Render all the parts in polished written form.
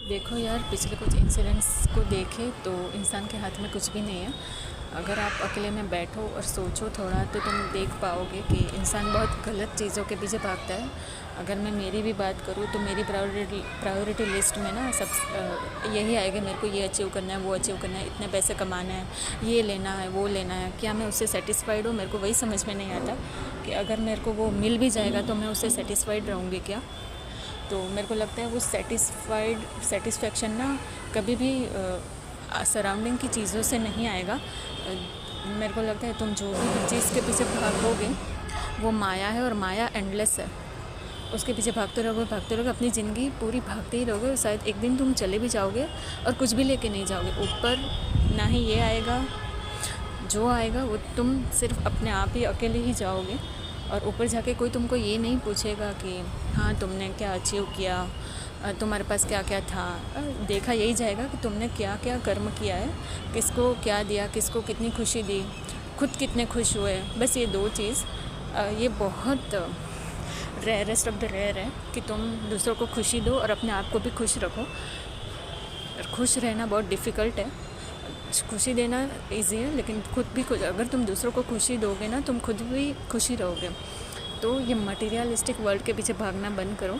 देखो यार, पिछले कुछ इंसिडेंट्स को देखे तो इंसान के हाथ में कुछ भी नहीं है। अगर आप अकेले में बैठो और सोचो थोड़ा तो तुम देख पाओगे कि इंसान बहुत गलत चीज़ों के पीछे भागता है। अगर मैं मेरी भी बात करूँ तो मेरी प्रायोरिटी लिस्ट में ना सब यही आएगा, मेरे को ये अचीव करना है, वो अचीव करना है, इतने पैसे कमाना है, ये लेना है, वो लेना है। क्या मैं उससे सेटिस्फाइड हूँ? मेरे को वही समझ में नहीं आता कि अगर मेरे को वो मिल भी जाएगा तो मैं उससे सेटिस्फाइड रहूँगी क्या। तो मेरे को लगता है वो सेटिस्फेक्शन ना कभी भी सराउंडिंग की चीज़ों से नहीं आएगा। मेरे को लगता है तुम जो भी चीज़ के पीछे भागोगे वो माया है, और माया एंडलेस है। उसके पीछे भागते रहोगे अपनी ज़िंदगी पूरी भागते ही रहोगे, और शायद एक दिन तुम चले भी जाओगे और कुछ भी लेके नहीं जाओगे ऊपर। ना ही ये आएगा, जो आएगा वो तुम सिर्फ अपने आप ही अकेले ही जाओगे, और ऊपर जाके कोई तुमको ये नहीं पूछेगा कि हाँ तुमने क्या अचीव किया, तुम्हारे पास क्या क्या था। देखा यही जाएगा कि तुमने क्या क्या कर्म किया है, किसको क्या दिया, किसको कितनी खुशी दी, खुद कितने खुश हुए। बस ये दो चीज़। ये बहुत रेयरेस्ट ऑफ द रेयर है कि तुम दूसरों को खुशी दो और अपने आप को भी खुश रखो। और खुश रहना बहुत डिफ़िकल्ट है, खुशी देना इजी है, लेकिन खुद भी खुश। अगर तुम दूसरों को खुशी दोगे ना, तुम खुद भी खुशी रहोगे। तो ये मटेरियलिस्टिक वर्ल्ड के पीछे भागना बंद करो।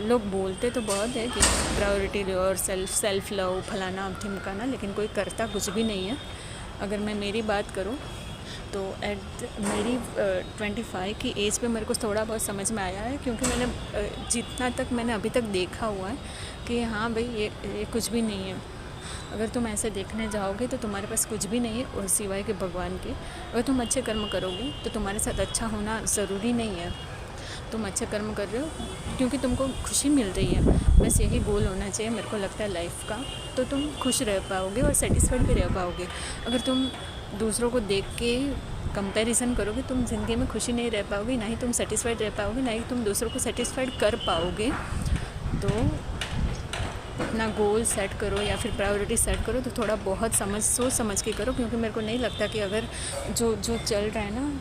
लोग बोलते तो बहुत है कि प्रायोरिटी लो और सेल्फ लव, फलाना ढिमकाना, लेकिन कोई करता कुछ भी नहीं है। अगर मैं मेरी बात करूँ तो मेरी 25 की एज पे मेरे को थोड़ा बहुत समझ में आया है, क्योंकि मैंने जितना तक मैंने अभी तक देखा हुआ है कि हाँ भाई ये कुछ भी नहीं है। अगर तुम ऐसे देखने जाओगे तो तुम्हारे पास कुछ भी नहीं है और सिवाय के भगवान के। अगर तुम अच्छे कर्म करोगे तो तुम्हारे साथ अच्छा होना ज़रूरी नहीं है। तुम अच्छे कर्म कर रहे हो क्योंकि तुमको खुशी मिल रही है। बस यही गोल होना चाहिए मेरे को लगता है लाइफ का। तो तुम खुश रह पाओगे और सेटिस्फाइड भी रह पाओगे। अगर तुम दूसरों को देख के कंपैरिजन करोगे, तुम ज़िंदगी में खुशी नहीं रह पाओगे, ना ही तुम सेटिस्फाइड रह पाओगे, ना ही तुम दूसरों को सेटिस्फाइड कर पाओगे। तो अपना गोल सेट करो या फिर प्रायोरिटी सेट करो तो थोड़ा बहुत सोच समझ के करो, क्योंकि मेरे को नहीं लगता कि अगर जो चल रहा है ना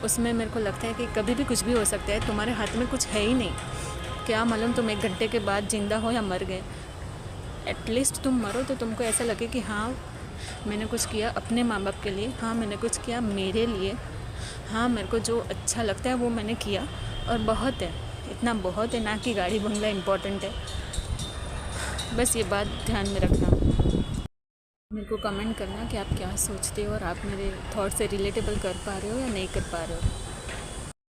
उसमें मेरे को लगता है कि कभी भी कुछ भी हो सकता है। तुम्हारे हाथ में कुछ है ही नहीं। क्या मालूम तुम 1 घंटे के बाद ज़िंदा हो या मर गए। एटलीस्ट तुम मरो तो तुमको ऐसा लगे कि हाँ मैंने कुछ किया अपने माँ बाप के लिए, हाँ मैंने कुछ किया मेरे लिए, हाँ मेरे को जो अच्छा लगता है वो मैंने किया। और बहुत है, इतना बहुत है, ना कि गाड़ी बंगला इम्पोर्टेंट है। बस ये बात ध्यान में रखना। मेरे को कमेंट करना कि आप क्या सोचते हो और आप मेरे थॉट से रिलेटेबल कर पा रहे हो या नहीं कर पा रहे हो।